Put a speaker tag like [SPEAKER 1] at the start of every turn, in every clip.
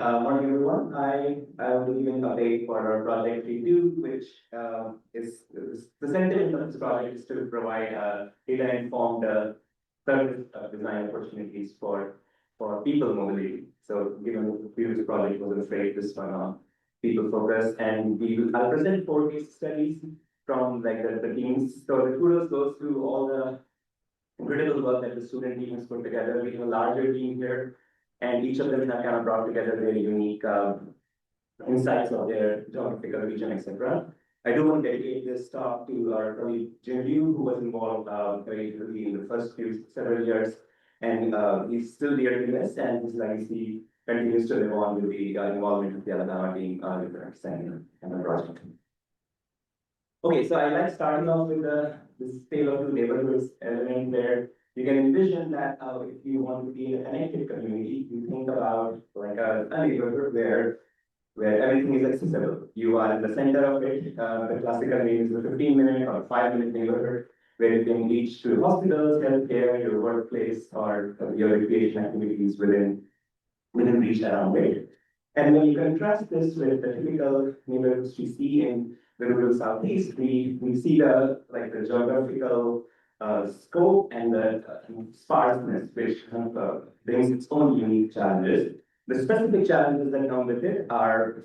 [SPEAKER 1] Morning, everyone. I will be giving an update for our project review, which is the sentiment of this project is to provide data-informed service design opportunities for people mobility. So, given the previous project was afraid this one on people focus, and I'll present 4 case studies from like the teams. So the kudos goes to all the incredible work that the student team has put together. We have a larger team here, and each of them have kind of brought together their unique insights of their geographical region, etc. I do want to dedicate this talk to our colleague Jim Liu, who was involved very early in the first several years, and he's still dear to this, and his legacy continues to live on with the involvement of the Alabama team and the project. Okay, so I like starting off with this tale of two neighborhoods element where you can envision that if you want to be in a connected community, you think about like a neighborhood where everything is accessible. You are in the center of it. The classical name is the 15-minute or 5-minute neighborhood where you can reach to hospitals, healthcare, your workplace, or your recreation activities within reach around it. And when you contrast this with the typical neighborhoods we see in the rural Southeast, we see the geographical scope and the sparseness, which brings its own unique challenges. The specific challenges that come with it are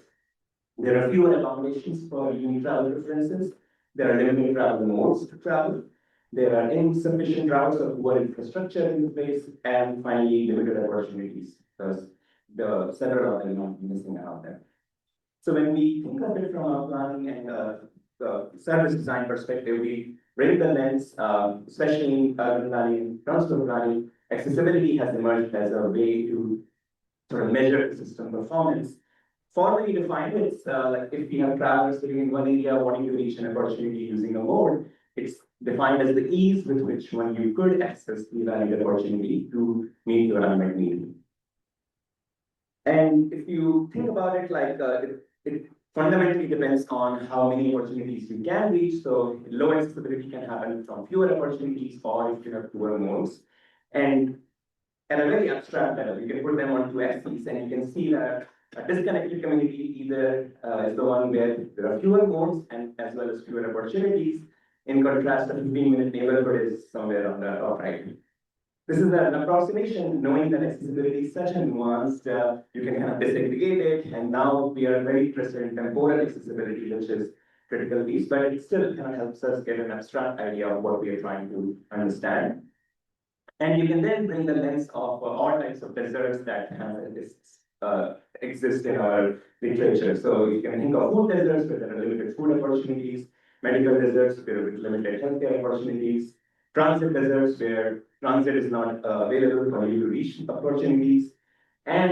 [SPEAKER 1] there are fewer accommodations for unique travel preferences, there are limited travel modes to travel, there are insufficient routes of poor infrastructure in place, and finally limited opportunities because the several of them are missing out there. So when we think of it from a planning and the service design perspective, we bring the lens, especially in urban planning, transport planning, accessibility has emerged as a way to sort of measure the system performance. Formally defined, it's like if we have travelers living in one area wanting to reach an opportunity using a mode, it's defined as the ease with which you could access the valid opportunity to meet your unmet need. And if you think about it, like it fundamentally depends on how many opportunities you can reach. So low accessibility can happen from fewer opportunities or if you have poor modes. And at a very abstract level, you can put them on two axes and you can see that a disconnected community either is the one where there are fewer modes and as well as fewer opportunities. In contrast, a 15-minute neighborhood is somewhere on the top right. This is an approximation, knowing that accessibility is such a nuanced, you can kind of disaggregate it, and now we are very interested in temporal accessibility, which is critical piece, but it still kind of helps us get an abstract idea of what we are trying to understand. And you can then bring the lens of all types of deserts that exist in our literature. So you can think of food deserts where there are limited food opportunities, medical deserts where with limited healthcare opportunities, transit deserts where transit is not available for you to reach opportunities, and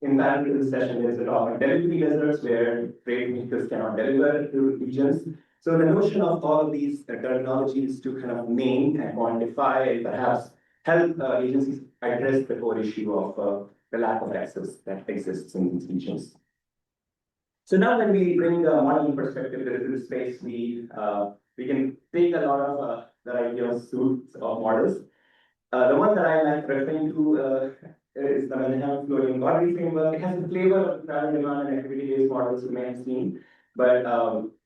[SPEAKER 1] in parallel to this session, there's a talk on delivery deserts where freight vehicles cannot deliver to regions. So the notion of all of these terminologies to kind of name and quantify and perhaps help agencies address the core issue of the lack of access that exists in these regions. So now when we bring the modeling perspective to the space, we can take a lot of variety of suites of models. The one that I like referring to is the Manhattan Floating Body Framework. It has a flavor of travel demand and activity-based models you may have seen, but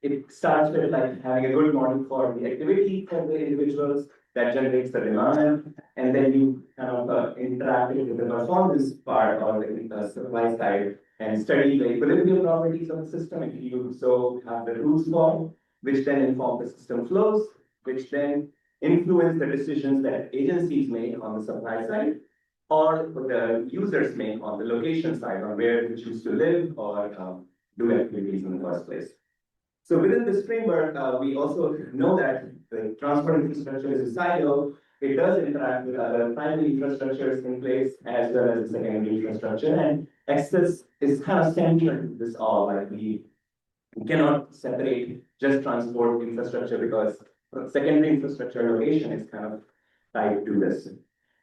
[SPEAKER 1] it starts with like having a good model for the activity for the individuals that generates the demand, and then you kind of interact with the performance part or the supply side and study the equilibrium properties of the system if you so have the rules form, which then inform the system flows, which then influence the decisions that agencies make on the supply side or the users make on the location side, on where to choose to live or do activities in the first place. So within this framework, we also know that the transport infrastructure is a silo. It does interact with other primary infrastructures in place as well as the secondary infrastructure, and access is kind of central to this all. Like we cannot separate just transport infrastructure because secondary infrastructure location is kind of tied to this.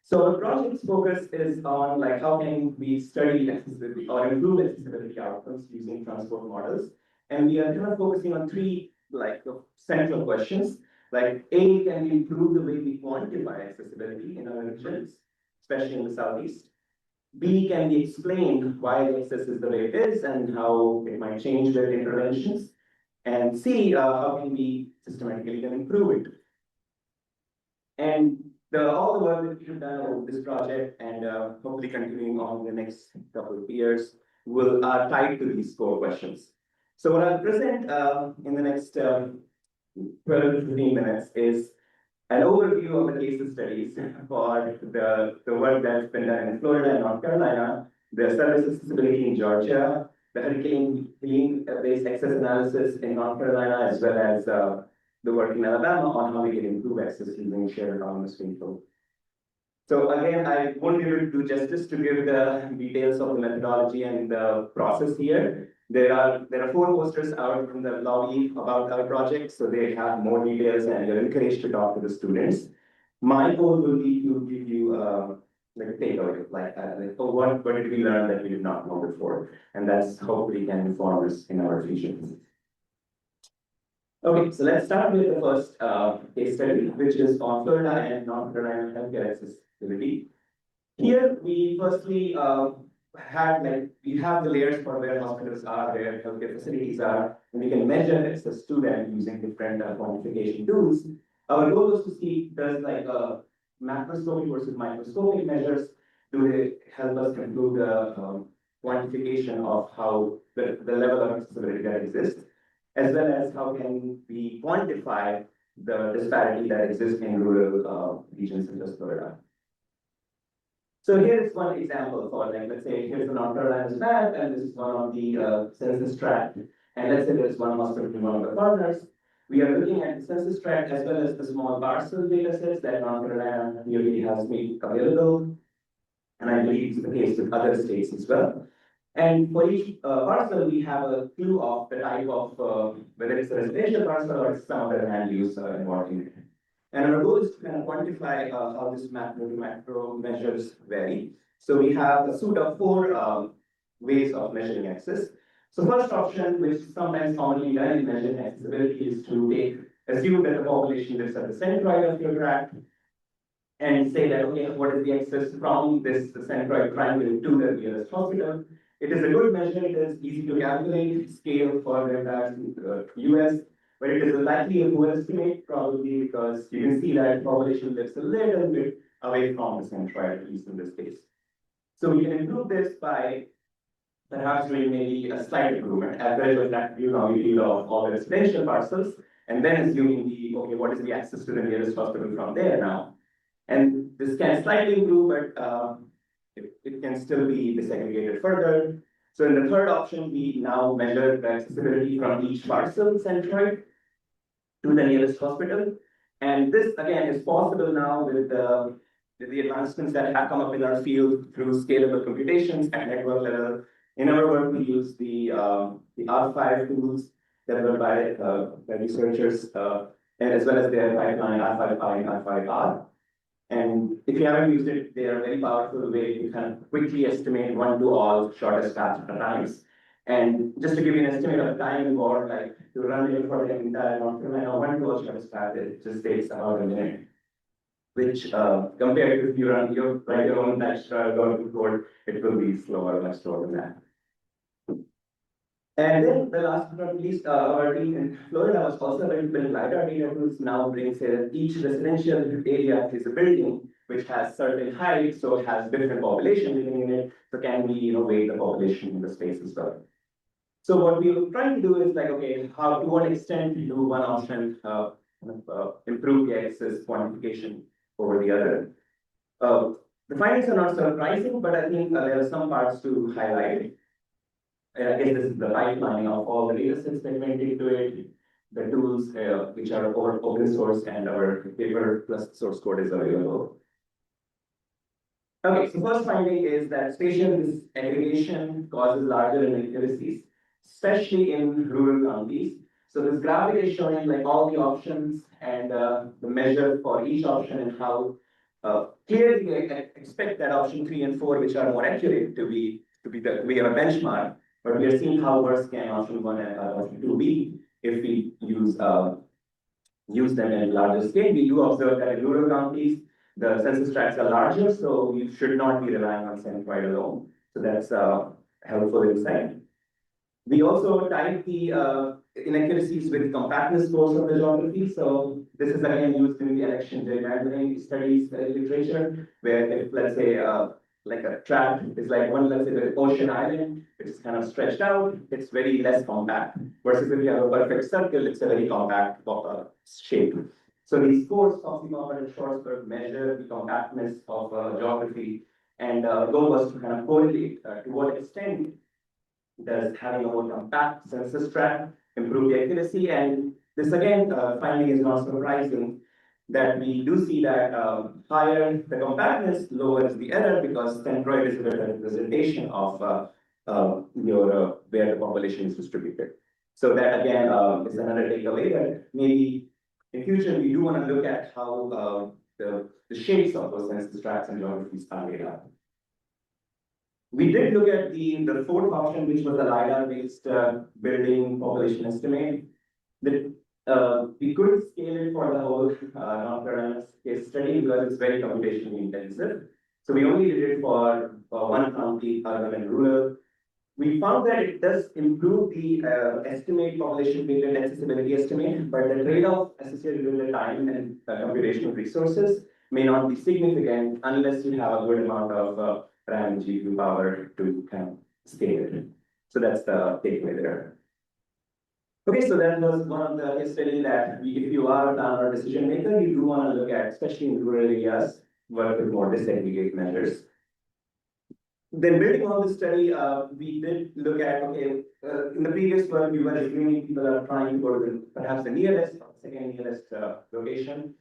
[SPEAKER 1] So the project's focus is on like how can we study accessibility or improve accessibility outcomes using transport models. And we are kind of focusing on three like central questions. Like A, can we improve the way we quantify accessibility in our regions, especially in the Southeast? B can be explained why the excess is the way it is and how it might change with interventions. And C, how can we systematically can improve it. And all the work that we've done over this project and hopefully continuing on in the next couple of years are tied to these core questions. So what I'll present in the next 12 to 15 minutes is an overview of the case studies for the work that's been done in Florida and North Carolina, the service accessibility in Georgia, the Hurricane Helene-based access analysis in North Carolina, as well as the work in Alabama on how we can improve access using shared autonomous vehicle. So again, I won't be able to do justice to give the details of the methodology and the process here. There are 4 posters out from the lobby about our project, so they have more details and you're encouraged to talk to the students. My goal will be to give you like a takeaway, what did we learn that we did not know before, and that's hopefully can inform us in our future. Okay, so let's start with the first case study, which is on Florida and North Carolina healthcare accessibility. Here, we firstly we have the layers for where hospitals are, where healthcare facilities are, and we can measure access to them using different quantification tools. Our goal was to see does macroscopic versus microscopic measures, do they help us improve the quantification of how the level of accessibility that exists, as well as how can we quantify the disparity that exists in rural regions such as Florida. So here is one example for let's say here's the North Carolina's map, and this is one of the census tract. And let's say there's one hospital in one of the corners. We are looking at the census tract as well as the small parcel data sets that North Carolina really has made available. And I believe it's the case with other states as well. And for each parcel, we have a clue of the type of whether it's a residential parcel or it's some other land use involved in it. And our goal is to kind of quantify how this macro measures vary. So we have a suite of 4 ways of measuring access. So first option, which is sometimes commonly done in measuring accessibility, is to assume that the population lives at the centroid of your tract and say that, okay, what is the access from this centroid triangle to the nearest hospital? It is a good measure, it is easy to calculate, scale for the entire US, but it is likely a poor estimate, probably because you can see that population lives a little bit away from the centroid, at least in this case. So we can improve this by perhaps doing maybe a slight improvement, average of that view of all the residential parcels, and then assuming what is the access to the nearest hospital from there now. And this can slightly improve, but it can still be disaggregated further. So in the third option, we now measure the accessibility from each parcel centroid to the nearest hospital. And this, again, is possible now with the advancements that have come up in our field through scalable computations at network level. In our work, we use the R5 tools developed by researchers, and as well as their pipeline R5I and R5R. And if you haven't used it, they are very powerful way to kind of quickly estimate one-to-all shortest path times. And just to give you an estimate of time involved, like to run it for the entire North Carolina one-to-all shortest path, it just takes about a minute. Which compared to if you write your own extra code, it will be slower, much slower than that. And then the last but not least, our team in Florida was also able to build LiDAR data tools. Now brings that each residential area is a building which has certain height, so it has different population living in it. So can we weight the population in the space as well? So what we are trying to do is to what extent do one option improve the access quantification over the other? The findings are not surprising, but I think there are some parts to highlight. This is the pipeline of all the data sets that went into it, the tools which are open source, and our paper plus source code is available. Okay, so first finding is that spatial disaggregation causes larger inaccuracies, especially in rural counties. So this graphic is showing all the options and the measure for each option and how clearly we expect that option 3 and 4, which are more accurate, to be we have a benchmark. But we are seeing how worse can option 1 and option 2 be if we use them in larger scale. We do observe that in rural counties, the census tracts are larger, so you should not be relying on centroid alone. So that's helpful insight. We also tied the inaccuracies with compactness scores of the geography. So this is again used in the election gerrymandering studies literature, where if let's say like a tract is like one, let's say the ocean island, which is kind of stretched out, it's very less compact. Versus if you have a perfect circle, it's a very compact shape. So these scores, Foxy-Popper and Schwarzberg, measure the compactness of geography, and goal was to kind of correlate to what extent does having a more compact census tract improve the accuracy. And this again, finding is not surprising that we do see that higher the compactness, lower is the error, because centroid is a better representation of where the population is distributed. So that again is another takeaway that maybe in future we do want to look at how the shapes of those census tracts and geographies are laid out. We did look at the fourth option, which was the LiDAR-based building population estimate. We couldn't scale it for the whole non-coronavirus case study because it's very computationally intensive. So we only did it for one county, urban and rural. We found that it does improve the estimate population weighted accessibility estimate, but the trade-off associated with the time and computational resources may not be significant unless you have a good amount of RAM and GPU power to kind of scale it. So that's the takeaway there. Okay, so that was one of the case study that if you are a planner or decision maker, you do want to look at, especially in rural areas, work with more disaggregate measures. Then building on this study, we did look at, okay, in the previous work, we were assuming people are trying to go to perhaps the nearest or second nearest location.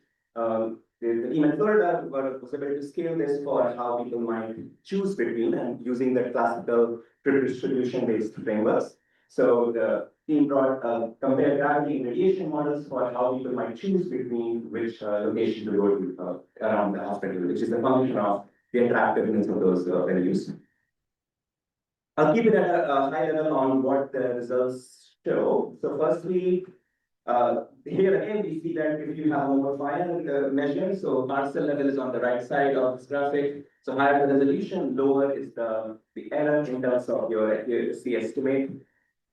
[SPEAKER 1] The team in Florida was able to scale this for how people might choose between and using the classical distribution-based frameworks. So the team brought compared gravity and radiation models for how people might choose between which location to go to around the hospital, which is a function of the attractiveness of those values. I'll keep it at a high level on what the results show. So firstly, here again, we see that if you have more finer measure, so parcel level is on the right side of this graphic. So higher the resolution, lower is the error in terms of your accuracy estimate.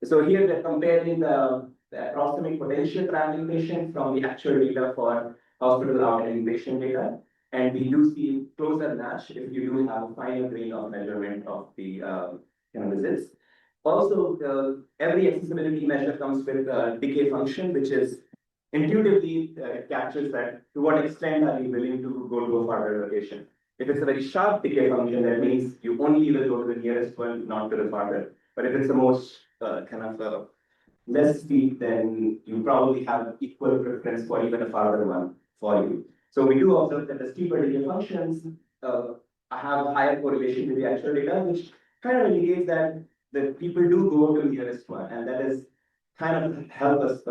[SPEAKER 1] So here we're comparing the approximate potential traveling patient from the actual data for hospital out and inpatient data. And we do see closer match if you do have a finer grain of measurement of the visits. Also, every accessibility measure comes with a decay function, which is intuitively it captures that to what extent are you willing to go to a farther location. If it's a very sharp decay function, that means you only will go to the nearest one, not to the farther. But if it's the most less steep, then you probably have equal preference for even a farther one for you. So we do observe that the steeper decay functions have higher correlation with the actual data, which kind of indicates that the people do go to the nearest one, and that is kind of help us.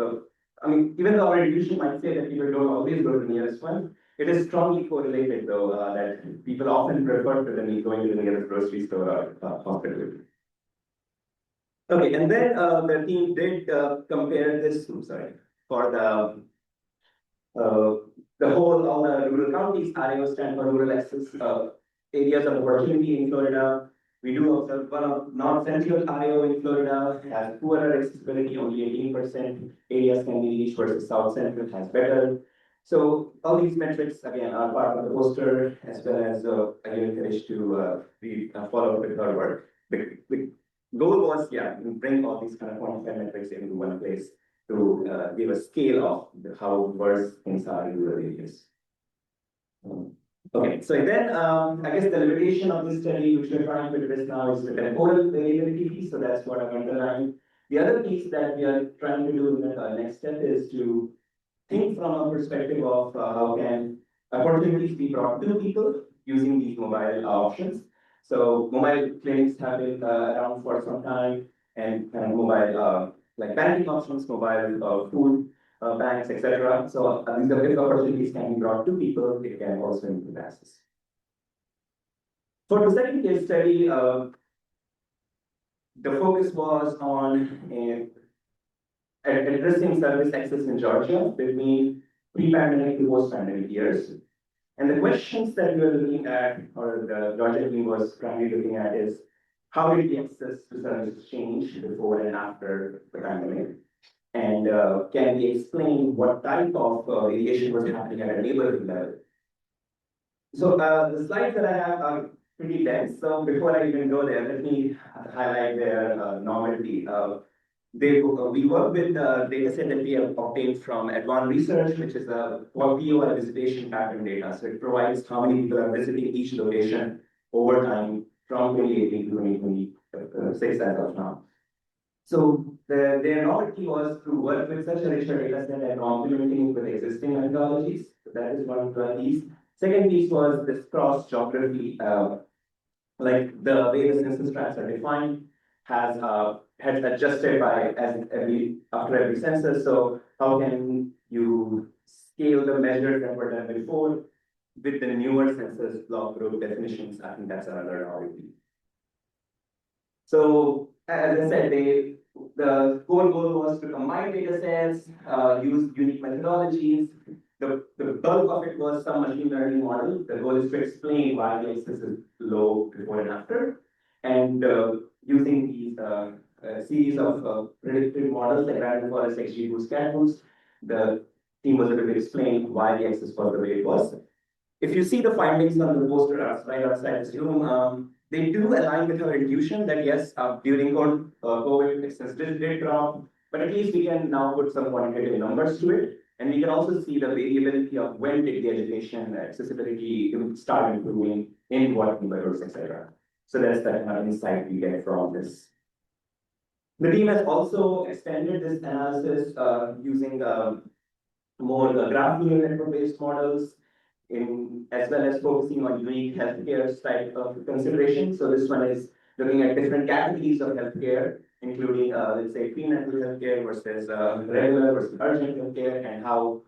[SPEAKER 1] I mean, even though our intuition might say that people don't always go to the nearest one, it is strongly correlated though that people often prefer to going to the nearest grocery store or hospital. Okay, and then the team did compare this. For the whole all the rural counties. RAO stand for rural access areas of opportunity in Florida. We do observe one of non-central RAO in Florida has poorer accessibility, only 18% areas can be reached, versus South Central has better. So all these metrics again are part of the poster, as well as I encourage to follow up with our work. The goal was, bring all these kind of quantified metrics into one place to give a scale of how worse things are in rural areas. Okay, so then I guess the limitation of this study, which we're trying to address now, is the temporal variability piece. So that's what I've underlined. The other piece that we are trying to do in the next step is to think from a perspective of how can opportunities be brought to people using these mobile options. So mobile clinics have been around for some time, and kind of mobile like banking options, mobile food banks, etc. So these opportunities can be brought to people. It can also improve access. For the second case study, the focus was on addressing service access in Georgia between pre-pandemic to post-pandemic years. And the questions that we were looking at, or the project team was primarily looking at, is how did the access to services change before and after the pandemic? And can we explain what type of variation was happening at a neighborhood level? So the slides that I have are pretty dense. So before I even go there, let me highlight their novelty. We work with the data set that we have obtained from Advanced Research, which is a PO or visitation pattern data. So it provides how many people are visiting each location over time from 2018 to 2026 as of now. So their novelty was to work with such a richer data set and complementing it with existing methodologies. So that is one piece. Second piece was this cross geography, like the way the census tracts are defined has adjusted by after every census. So how can you scale the measures that were done before with the newer census block group definitions? I think that's another novelty. So as I said, the core goal was to combine data sets, use unique methodologies. The bulk of it was some machine learning model. The goal is to explain why the access is low before and after. And using these series of predictive models like random forest, XGBoost, CatBoost, the team was able to explain why the access was the way it was. If you see the findings on the poster right outside this room, they do align with our intuition that yes, during COVID, access did drop, but at least we can now put some quantitative numbers to it. And we can also see the variability of when did the education accessibility start improving in what neighborhoods, etc. So that's the kind of insight we get from this. The team has also extended this analysis using more graph neural network-based models, as well as focusing on unique healthcare type of consideration. So this one is looking at different categories of healthcare, including, let's say, prenatal healthcare versus regular versus urgent healthcare, and how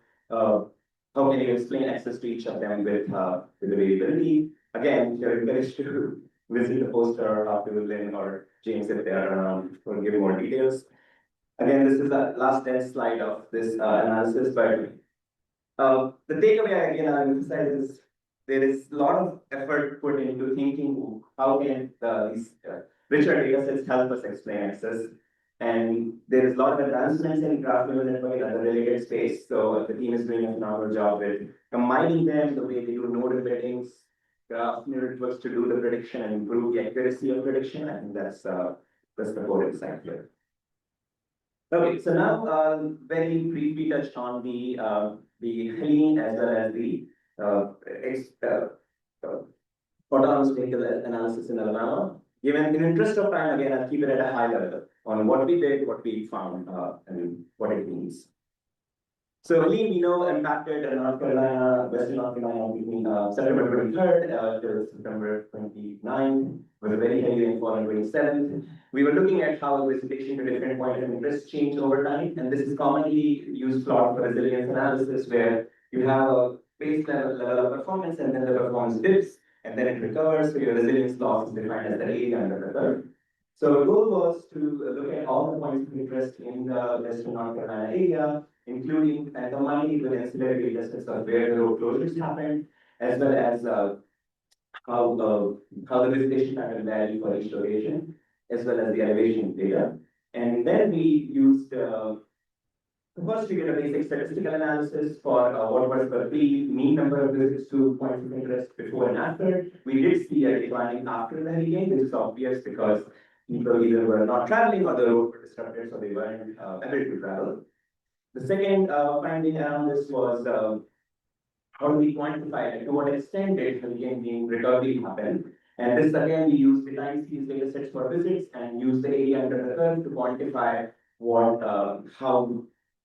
[SPEAKER 1] can you explain access to each of them with the variability. Again, you're encouraged to visit the poster after Lynn or James if they are around for giving more details. Again, this is the last slide of this analysis, but the takeaway again I emphasize is there is a lot of effort put into thinking how can these richer data sets help us explain access. And there is a lot of advancements in graph neural network and other related space. So the team is doing a phenomenal job with combining them the way they do node embeddings, graph neural networks to do the prediction and improve the accuracy of prediction. I think that's the core insight here. Okay, so now very briefly touched on the Helene as well as the autonomous vehicle analysis in Alabama. Given in interest of time, again, I'll keep it at a high level on what we did, what we found, and what it means. So Helene, we know, impacted North Carolina, Western North Carolina between September 23rd till September 29th, with a very heavy rainfall on 27th. We were looking at how visitation to different points of interest change over time, and this is commonly used plot for resilience analysis, where you have a base level of performance, and then the performance dips, and then it recovers. So your resilience loss is defined as the area under the curve. So the goal was to look at all the points of interest in the Western North Carolina area, including and combining with ancillary data sets of where the road closures happened, as well as how the visitation pattern varied for each location, as well as the elevation data. And then we used first we did a basic statistical analysis for what was the mean number of visits to points of interest before and after. We did see a decline after the hurricane. This is obvious because people either were not traveling or the road were disrupted, so they weren't able to travel. The second finding around this was how do we quantify it? To what extent did hurricane recovery happen? And this again, we use the time series data sets for visits and use the area under the curve to quantify what, how.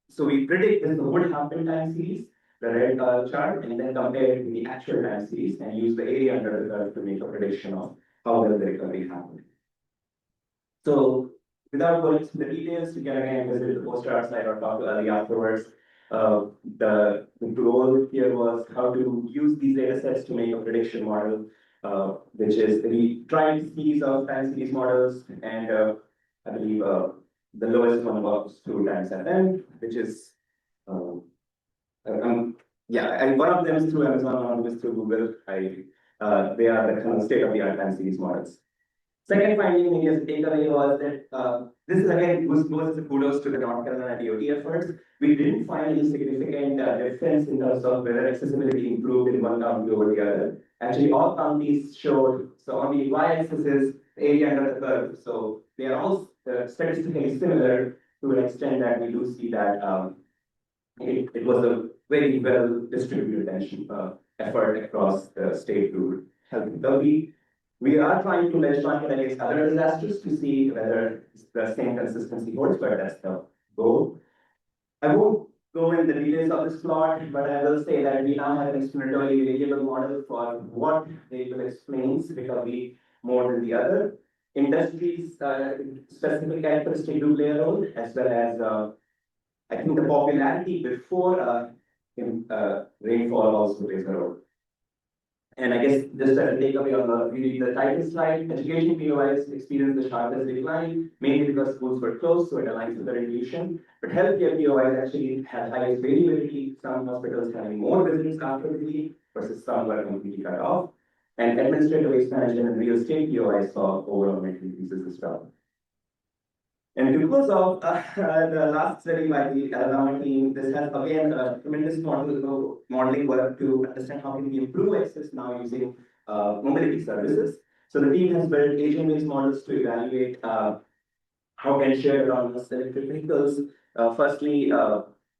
[SPEAKER 1] So we predict this would happen time series, the red chart, and then compare it to the actual time series and use the area under the curve to make a prediction of how well the recovery happened. So without going into the details, you can again visit the poster outside or talk to Ali afterwards. The goal here was how to use these data sets to make a prediction model, which is we tried series of time series models, and I believe the lowest one was 2 times Fn, which is Yeah, and one of them is through Amazon, one of them is through Google. They are the kind of state-of-the-art time series models. Second finding, maybe as a takeaway, was that this is again goes as a kudos to the North Carolina DOT efforts. We didn't find any significant difference in terms of whether accessibility improved in one county over the other. Actually, all counties showed, so on the y-axis is the area under the curve. So they are all statistically similar to an extent that we do see that it was a very well distributed attention effort across the state to help recovery. We are trying to benchmark it against other disasters to see whether the same consistency holds, but that's the goal. I won't go in the details of this plot, but I will say that we now have an explanatory variable model for what variable explains recovery more than the other. Industries specific characteristics do play a role, as well as I think the popularity before rainfall also plays a role. And I guess just as a takeaway on the title slide, education POIs experienced the sharpest decline, mainly because schools were closed, so it aligns with the intuition. But healthcare POIs actually had highest variability, some hospitals having more visits after the leave versus some were completely cut off. And administrative waste management and real estate POIs saw overall net increases as well. And to close off, the last study by the Alabama team, this has again a tremendous modeling work to understand how can we improve access now using mobility services. So the team has built agent-based models to evaluate how can shared autonomous electric vehicles firstly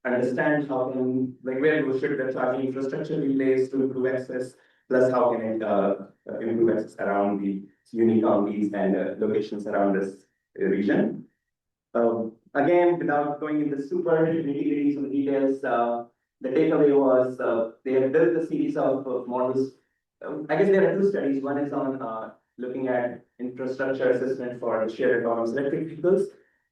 [SPEAKER 1] understand how can where should the charging infrastructure be placed to improve access, plus how can it improve access around the unique counties and locations around this region. Again, without going into super nitty-gritties and details, the takeaway was they have built a series of models. I guess there are two studies. One is on looking at infrastructure assessment for shared autonomous electric vehicles,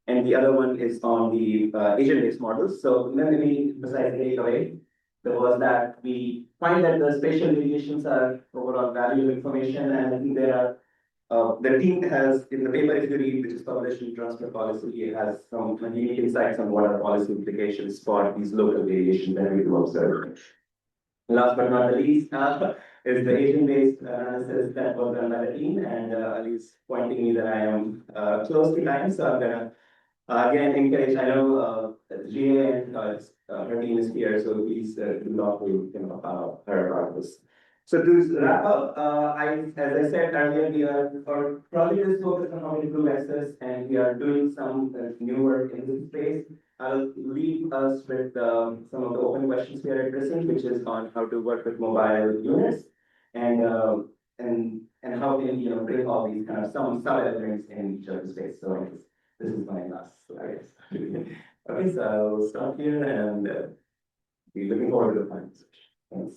[SPEAKER 1] and the other one is on the agent-based models. So maybe besides the takeaway, there was that we find that the spatial variations are overall valuable information, and I think there are the team has, in the paper, if you read, which is published in Transport Policy, it has some unique insights on what are policy implications for these local variations that we do observe. Last but not the least, is the agent-based analysis that was done by the team, and Ali's pointing me that I am close to time, so I'm gonna again encourage. I know GA and her team is here, so please do not leave her about this. So to wrap up, as I said earlier, we are our project is focused on how to improve access, and we are doing some new work in this space. I'll leave us with some of the open questions we are addressing, which is on how to work with mobile units, and and how can bring all these kind of some elements in each of the space. So this is my last slide. Okay, so I'll stop here and be looking forward to the final session. Thanks.